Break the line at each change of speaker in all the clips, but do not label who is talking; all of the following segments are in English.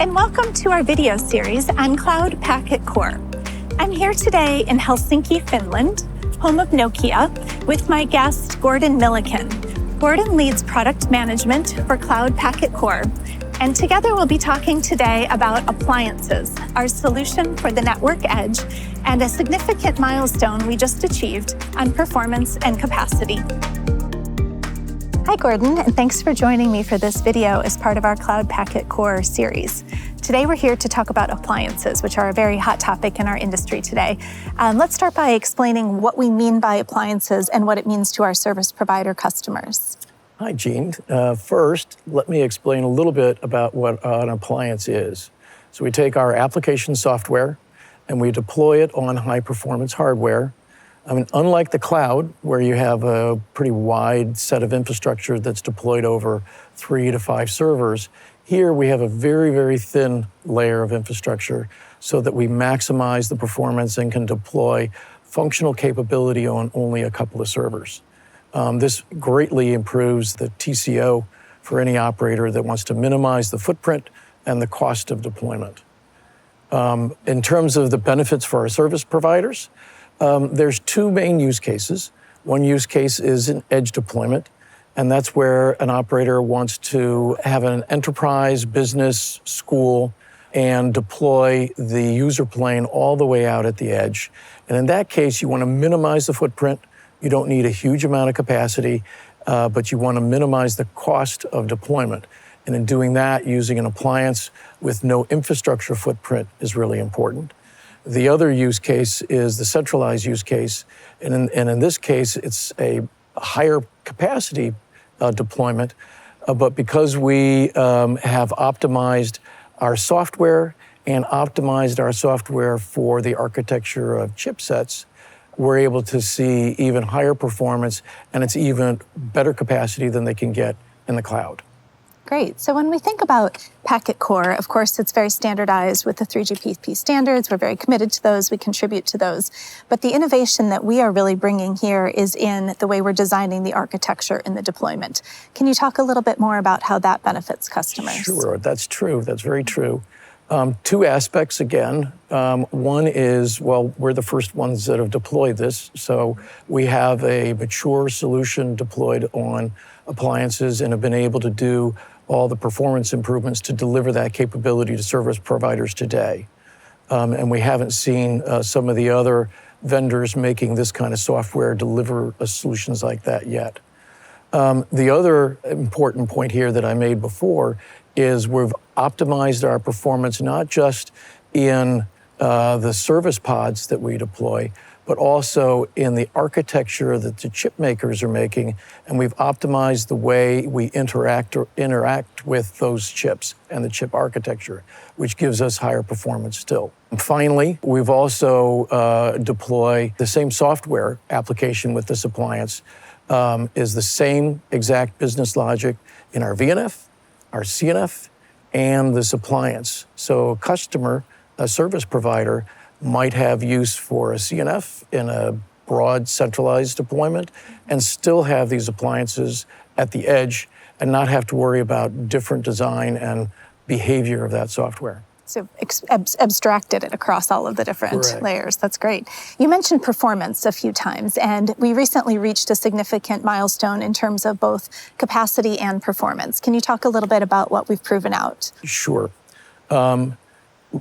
and welcome to our video series on Cloud Packet Core. I'm here today in Helsinki, Finland, home of Nokia, with my guest, Gordon Milliken. Gordon leads product management for Cloud Packet Core, and together we'll be talking today about appliances, our solution for the network edge, and a significant milestone we just achieved on performance and capacity. Hi, Gordon, and thanks for joining me for this video as part of our Cloud Packet Core series. Today, we're here to talk about appliances, which are a very hot topic in our industry today. Let's start by explaining what we mean by appliances and what it means to our service provider customers.
Hi, Jean. First, let me explain a little bit about what an appliance is. So we take our application software and we deploy it on high-performance hardware. Unlike the cloud, where you have a pretty wide set of infrastructure that's deployed over 3 to 5 servers, here we have a very, very thin layer of infrastructure so that we maximize the performance and can deploy functional capability on only a couple of servers. This greatly improves the TCO for any operator that wants to minimize the footprint and the cost of deployment. In terms of the benefits for our service providers, there's 2 main use cases. One use case is an edge deployment, and that's where an operator wants to have an enterprise, business, school, and deploy the user plane all the way out at the edge. And in that case, you want to minimize the footprint. You don't need a huge amount of capacity, but you want to minimize the cost of deployment. And in doing that, using an appliance with no infrastructure footprint is really important. The other use case is the centralized use case. And in this case, it's a higher capacity deployment. But because we have optimized our software and optimized our software for the architecture of chipsets, we're able to see even higher performance, and it's even better capacity than they can get in the cloud.
Great. So when we think about Packet Core, of course, it's very standardized with the 3GPP standards. We're very committed to those. We contribute to those. But the innovation that we are really bringing here is in the way we're designing the architecture in the deployment. Can you talk a little bit more about how that benefits customers?
Sure, that's true. That's very true. 2 aspects again. One is, well, we're the first ones that have deployed this. So we have a mature solution deployed on appliances and have been able to do all the performance improvements to deliver that capability to service providers today. And we haven't seen some of the other vendors making this kind of software deliver solutions like that yet. The other important point here that I made before is we've optimized our performance not just in the service pods that we deploy, but also in the architecture that the chip makers are making, and we've optimized the way we interact with those chips and the chip architecture, which gives us higher performance still. And finally, we've also deployed the same software application with this appliance, is the same exact business logic in our VNF, our CNF, and this appliance. So a customer, a service provider, might have use for a CNF in a broad centralized deployment and still have these appliances at the edge and not have to worry about different design and behavior of that software.
So abstracted it across all of the different layers. That's great. You mentioned performance a few times, and we recently reached a significant milestone in terms of both capacity and performance. Can you talk a little bit about what we've proven out?
Sure.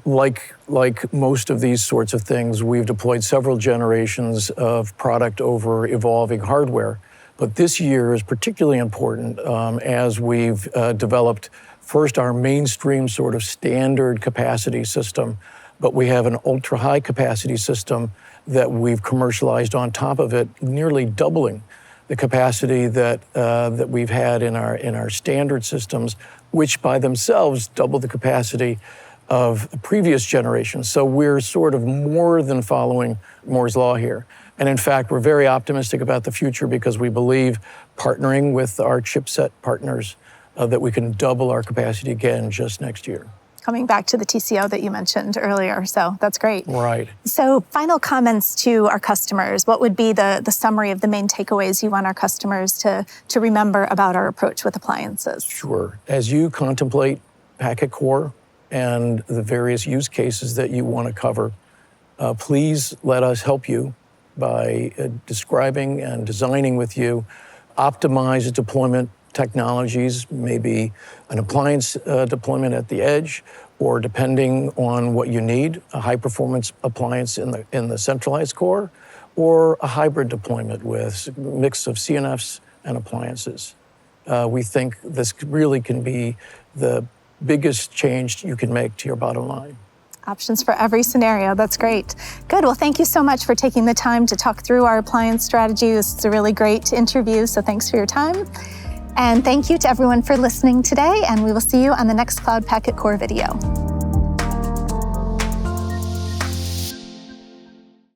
Like most of these sorts of things, we've deployed several generations of product over evolving hardware. But this year is particularly important as we've developed first our mainstream sort of standard capacity system, but we have an ultra-high capacity system that we've commercialized on top of it, nearly doubling the capacity that we've had in our standard systems, which by themselves double the capacity of the previous generation. So we're sort of more than following Moore's Law here. And in fact, we're very optimistic about the future because we believe partnering with our chipset partners that we can double our capacity again just next year.
Coming back to the TCO that you mentioned earlier, so that's great.
Right.
So final comments to our customers. What would be the summary of the main takeaways you want our customers to remember about our approach with appliances?
Sure. As you contemplate Packet Core and the various use cases that you want to cover, please let us help you by describing and designing with you optimized deployment technologies, maybe an appliance deployment at the edge, or depending on what you need, a high-performance appliance in the centralized core, or a hybrid deployment with a mix of CNFs and appliances. We think this really can be the biggest change you can make to your bottom line.
Options for every scenario. That's great. Good. Well, thank you so much for taking the time to talk through our appliance strategy. This is a really great interview, so thanks for your time. And thank you to everyone for listening today, and we will see you on the next Cloud Packet Core video.